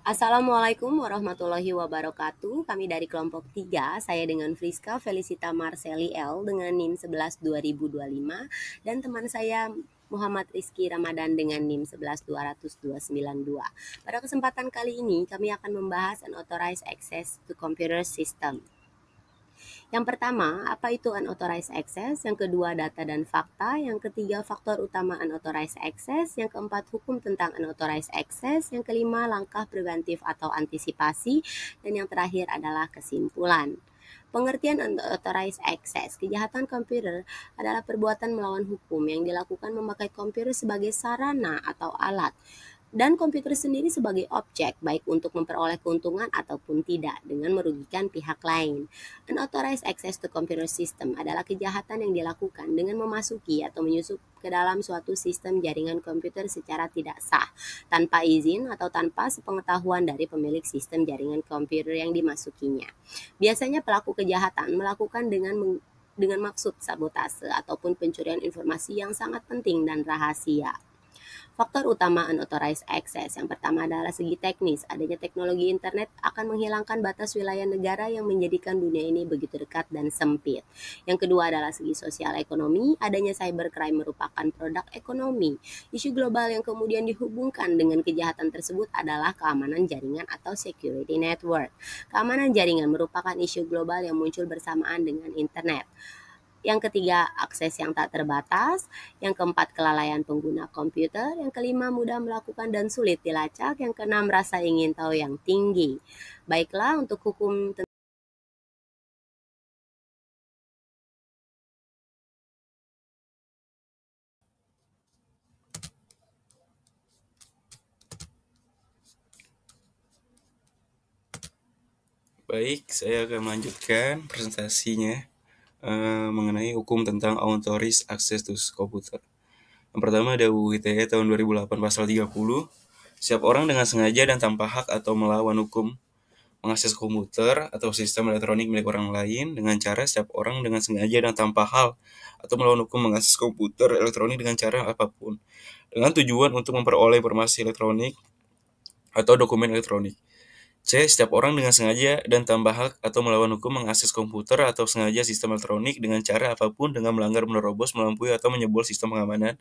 Assalamualaikum warahmatullahi wabarakatuh. Kami dari kelompok 3, saya dengan Friska Felicita Marceli L dengan NIM 11 2025 dan teman saya Muhammad Rizky Ramadan dengan NIM 11 200 292. Pada kesempatan kali ini kami akan membahas unauthorized access to computer system. Yang pertama, apa itu unauthorized access? Yang kedua, data dan fakta. Yang ketiga, faktor utama unauthorized access. Yang keempat, hukum tentang unauthorized access. Yang kelima, langkah preventif atau antisipasi. Dan yang terakhir adalah kesimpulan. Pengertian unauthorized access, kejahatan komputer adalah perbuatan melawan hukum yang dilakukan memakai komputer sebagai sarana atau alat dan komputer sendiri sebagai objek, baik untuk memperoleh keuntungan ataupun tidak, dengan merugikan pihak lain. Unauthorized access to computer system adalah kejahatan yang dilakukan dengan memasuki atau menyusup ke dalam suatu sistem jaringan komputer secara tidak sah, tanpa izin atau tanpa sepengetahuan dari pemilik sistem jaringan komputer yang dimasukinya. Biasanya pelaku kejahatan melakukan dengan maksud sabotase ataupun pencurian informasi yang sangat penting dan rahasia. Faktor utama unauthorized access yang pertama adalah segi teknis. Adanya teknologi internet akan menghilangkan batas wilayah negara yang menjadikan dunia ini begitu dekat dan sempit. Yang kedua adalah segi sosial ekonomi. Adanya cybercrime merupakan produk ekonomi. Isu global yang kemudian dihubungkan dengan kejahatan tersebut adalah keamanan jaringan atau security network. Keamanan jaringan merupakan isu global yang muncul bersamaan dengan internet. Yang ketiga, akses yang tak terbatas. Yang keempat, kelalaian pengguna komputer. Yang kelima, mudah melakukan dan sulit dilacak. Yang keenam, rasa ingin tahu yang tinggi. Baiklah, untuk hukum Baik, saya akan melanjutkan presentasinya mengenai hukum tentang Authorized Access to Computer. Yang pertama ada UU ITE tahun 2008 pasal 30. Setiap orang dengan sengaja dan tanpa hak atau melawan hukum mengakses komputer atau sistem elektronik milik orang lain dengan cara setiap orang dengan sengaja dan tanpa hal atau melawan hukum mengakses komputer elektronik dengan cara apapun dengan tujuan untuk memperoleh informasi elektronik atau dokumen elektronik. C. Setiap orang dengan sengaja dan tanpa hak atau melawan hukum mengakses komputer atau sengaja sistem elektronik dengan cara apapun dengan melanggar, menerobos, melampaui, atau menyebol sistem pengamanan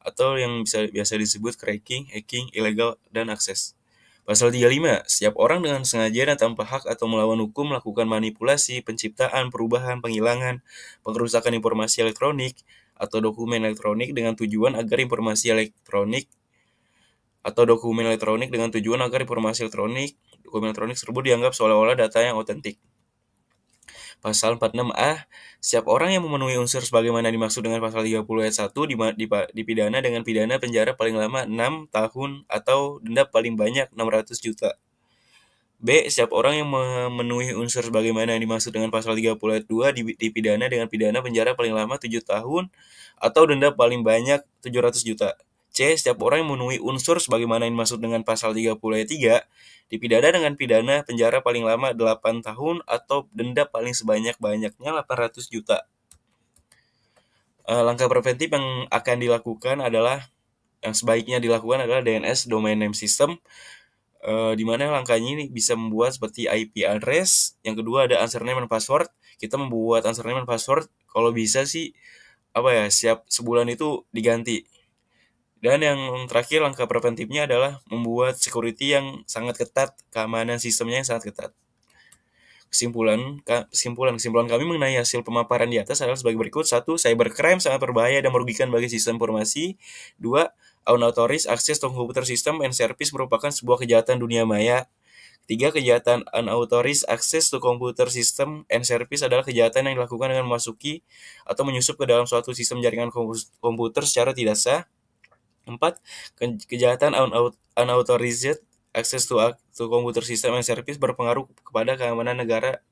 atau yang biasa disebut cracking, hacking, ilegal, dan akses. Pasal 35. Setiap orang dengan sengaja dan tanpa hak atau melawan hukum melakukan manipulasi, penciptaan, perubahan, penghilangan, pengerusakan informasi elektronik atau dokumen elektronik dengan tujuan agar informasi elektronik atau dokumen elektronik dengan tujuan agar informasi elektronik dokumen elektronik tersebut dianggap seolah-olah data yang otentik. Pasal 46A, setiap orang yang memenuhi unsur sebagaimana dimaksud dengan pasal 30 ayat 1 dipidana dengan pidana penjara paling lama 6 tahun atau denda paling banyak 600 juta. B. Setiap orang yang memenuhi unsur sebagaimana yang dimaksud dengan pasal 30 ayat 2 dipidana dengan pidana penjara paling lama 7 tahun atau denda paling banyak 700 juta. C. Setiap orang yang memenuhi unsur sebagaimana yang dimaksud dengan pasal 30 ayat 3 dipidana dengan pidana penjara paling lama 8 tahun atau denda paling sebanyak-banyaknya 800 juta. Langkah preventif yang akan dilakukan adalah yang sebaiknya dilakukan adalah DNS Domain Name System, di mana langkahnya ini bisa membuat seperti IP address. Yang kedua ada username and password. Kita membuat username and password kalau bisa sih siap sebulan itu diganti. Dan yang terakhir langkah preventifnya adalah membuat security yang sangat ketat, keamanan sistemnya yang sangat ketat. Kesimpulan kami mengenai hasil pemaparan di atas adalah sebagai berikut. 1. Cybercrime sangat berbahaya dan merugikan bagi sistem informasi. 2. Unauthorized access to computer system and service merupakan sebuah kejahatan dunia maya. 3. Kejahatan unauthorized access to computer system and service adalah kejahatan yang dilakukan dengan memasuki atau menyusup ke dalam suatu sistem jaringan komputer secara tidak sah. 4. Kejahatan unauthorized access to computer system and service berpengaruh kepada keamanan negara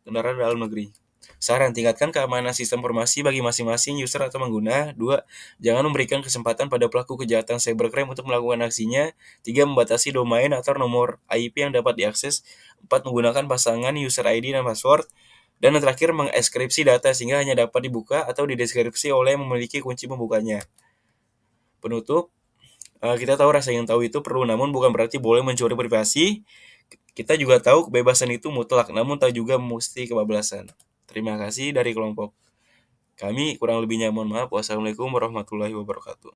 dalam negeri. Saran, tingkatkan keamanan sistem informasi bagi masing-masing user atau pengguna. 2. Jangan memberikan kesempatan pada pelaku kejahatan cybercrime untuk melakukan aksinya. 3. Membatasi domain atau nomor IP yang dapat diakses. 4. Menggunakan pasangan user ID dan password. Dan yang terakhir, mengeskripsi data sehingga hanya dapat dibuka atau dideskripsi oleh yang memiliki kunci pembukanya. Penutup, Kita tahu rasa ingin tahu itu perlu, namun bukan berarti boleh mencuri privasi. Kita juga tahu kebebasan itu mutlak, namun tak juga mesti kebablasan. Terima kasih dari kelompok kami, kurang lebihnya mohon maaf. Wassalamualaikum warahmatullahi wabarakatuh.